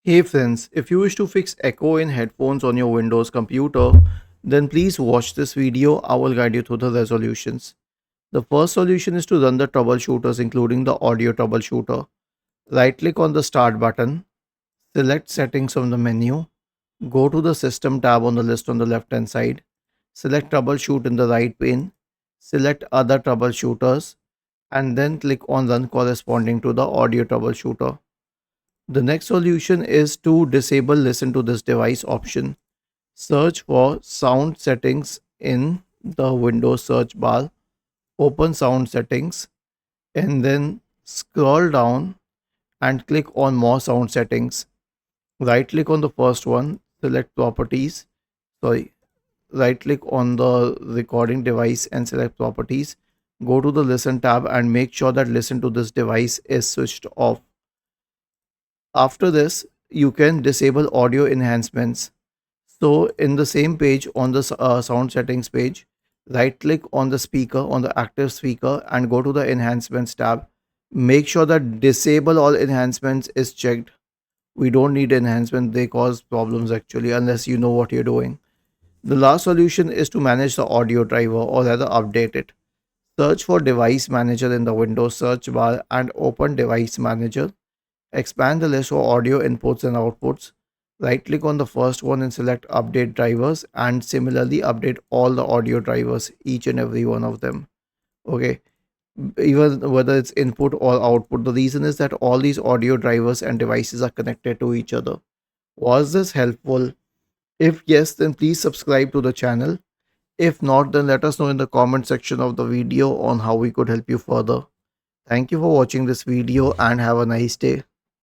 Hey friends, if you wish to fix echo in headphones on your Windows computer, then please watch this video. I will guide you through the resolutions. The first solution is to run the troubleshooters, including the audio troubleshooter. Right click on the start button, select settings from the menu, go to the system tab on the list on the left hand side, select troubleshoot in the right pane, select other troubleshooters, and then click on run corresponding to the audio troubleshooter. The next solution is to disable listen to this device option. Search for sound settings in the Windows search bar, open sound settings, and then scroll down and click on more sound settings. Right click on the first one, select properties. Sorry, right click on the recording device and select properties. Go to the listen tab and make sure that listen to this device is switched off. After this, you can disable audio enhancements. So in the same page on the sound settings page, right click on the speaker on the active speaker and go to the enhancements tab. Make sure that disable all enhancements is checked. We don't need enhancement. They cause problems actually unless you know what you're doing. The last solution is to manage the audio driver or rather update it. Search for device manager in the Windows search bar and open device manager. Expand the list of audio inputs and outputs. Right click on the first one and select update drivers and similarly update all the audio drivers, each and every one of them. Okay, even whether it's input or output. The reason is that all these audio drivers and devices are connected to each other. Was this helpful? If yes, then please subscribe to the channel. If not, then let us know in the comment section of the video on how we could help you further. Thank you for watching this video and have a nice day.